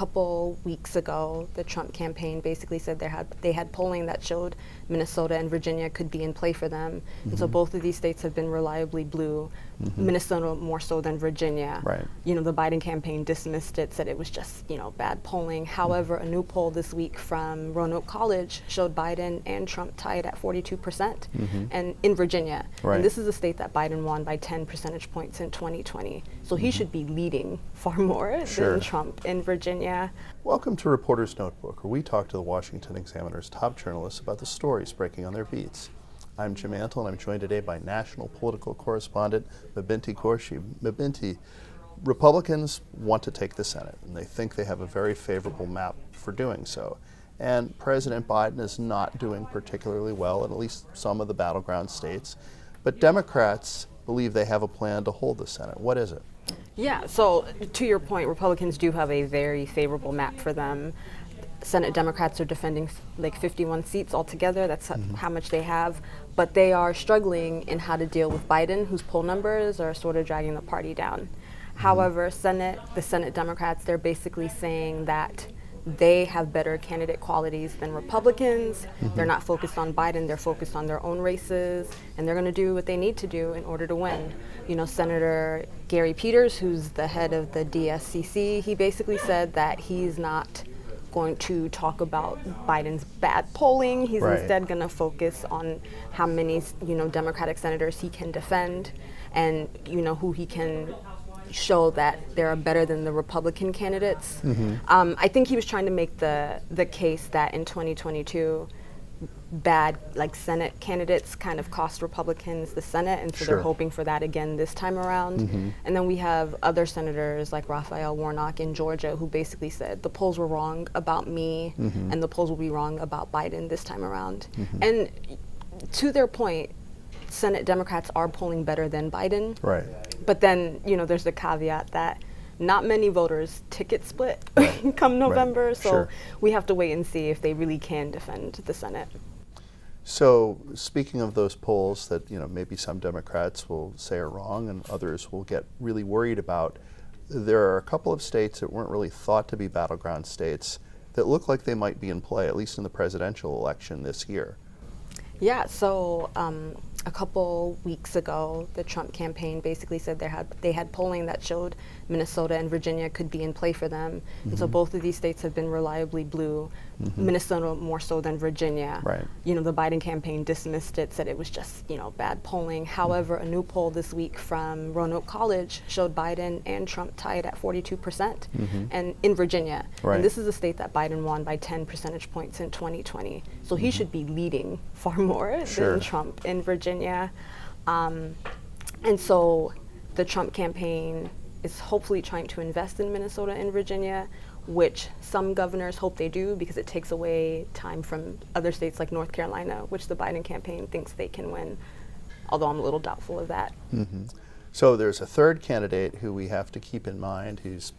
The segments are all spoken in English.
couple weeks ago, the Trump campaign basically said they had polling that showed Minnesota and Virginia could be in play for them. And so both of these states have been reliably blue, Minnesota more so than Virginia. Right. You know, the Biden campaign dismissed it, said it was just, you know, bad polling. However, a new poll this week from Roanoke College showed Biden and Trump tied at 42% and in Virginia. Right. And this is a state that Biden won by 10 percentage points in 2020. So he should be leading far more than Trump in Virginia. Welcome to Reporter's Notebook, where we talk to the Washington Examiner's top journalists about the stories breaking on their beats. I'm Jim Antle, and I'm joined today by national political correspondent Mabinty Quarshie. Mabinty, Republicans want to take the Senate, and they think they have a very favorable map for doing so. And President Biden is not doing particularly well in at least some of the battleground states. But Democrats believe they have a plan to hold the Senate. What is it? Yeah, so to your point, Republicans do have a very favorable map for them. Senate Democrats are defending like 51 seats altogether. That's how much they have. But they are struggling in how to deal with Biden, whose poll numbers are sort of dragging the party down. However, the Senate Democrats, they're basically saying that they have better candidate qualities than Republicans. They're not focused on Biden, they're focused on their own races, and they're going to do what they need to do in order to win. You know, Senator Gary Peters, who's the head of the DSCC, he basically said that he's not going to talk about Biden's bad polling. He's instead going to focus on how many, you know, Democratic senators he can defend and, you know, who he can show that they're better than the Republican candidates. I think he was trying to make the case that in 2022, bad like Senate candidates kind of cost Republicans the Senate, and so they're hoping for that again this time around. And then we have other senators like Raphael Warnock in Georgia who basically said the polls were wrong about me and the polls will be wrong about Biden this time around. And to their point, Senate Democrats are polling better than Biden. Right. But then, you know, there's the caveat that not many voters ticket split come November, so we have to wait and see if they really can defend the Senate. So, speaking of those polls that, you know, maybe some Democrats will say are wrong and others will get really worried about, there are a couple of states that weren't really thought to be battleground states that look like they might be in play, at least in the presidential election this year. Yeah, so a couple weeks ago, the Trump campaign basically said they had polling that showed Minnesota and Virginia could be in play for them. And so both of these states have been reliably blue, Minnesota more so than Virginia. Right. You know, the Biden campaign dismissed it, said it was just, you know, bad polling. However, a new poll this week from Roanoke College showed Biden and Trump tied at 42% and in Virginia. And this is a state that Biden won by 10 percentage points in 2020. So he should be leading far more than Trump in Virginia. And so the Trump campaign is hopefully trying to invest in Minnesota and Virginia, which some governors hope they do because it takes away time from other states like North Carolina, which the Biden campaign thinks they can win, although I'm a little doubtful of that. So there's a third candidate who we have to keep in mind who's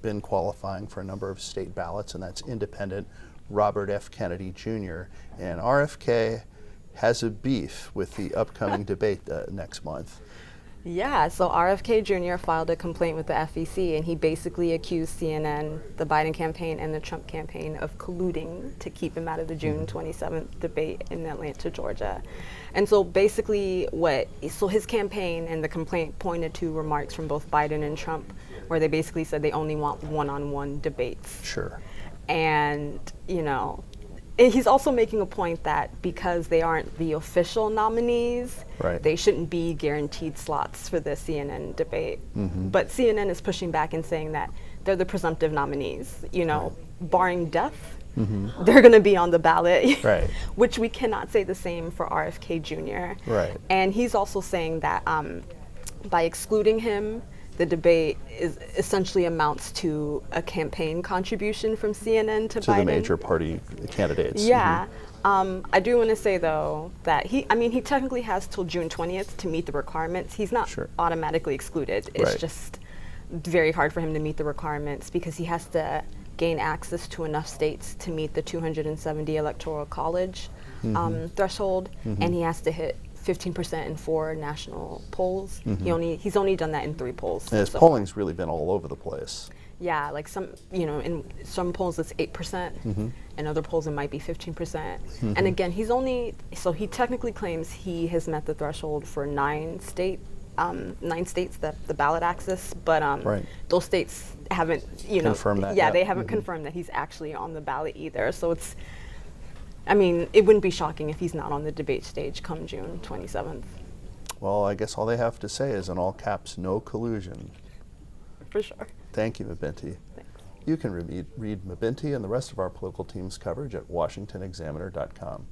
been qualifying for a number of state ballots, and that's independent Robert F. Kennedy Jr. And RFK has a beef with the upcoming debate next month. Yeah, so RFK Jr. filed a complaint with the FEC, and he basically accused CNN, the Biden campaign, and the Trump campaign of colluding to keep him out of the June 27th debate in Atlanta, Georgia. And so basically so his campaign and the complaint pointed to remarks from both Biden and Trump where they basically said they only want one-on-one debates. And, you know, he's also making a point that because they aren't the official nominees, they shouldn't be guaranteed slots for the CNN debate. But CNN is pushing back and saying that they're the presumptive nominees. You know, barring death, they're going to be on the ballot, which we cannot say the same for RFK Jr. And he's also saying that by excluding him, the debate is essentially amounts to a campaign contribution from CNN to Biden. The major party candidates. I do want to say though that he technically has till June 20th to meet the requirements. He's not automatically excluded. It's just very hard for him to meet the requirements because he has to gain access to enough states to meet the 270 electoral college threshold, and he has to hit 15% in 4 national polls. He's only done that in 3 polls. And his polling's really been all over the place. Yeah, like some, you know, in some polls it's 8%, in other polls it might be 15%. And again, so he technically claims he has met the threshold for 9 states that the ballot access, but Right. those states haven't, Confirmed that yeah, yet. they haven't confirmed that he's actually on the ballot either. So I mean, it wouldn't be shocking if he's not on the debate stage come June 27th. Well, I guess all they have to say is in all caps, no collusion. For sure. Thank you, Mabinty. Thanks. You can read Mabinty and the rest of our political team's coverage at washingtonexaminer.com.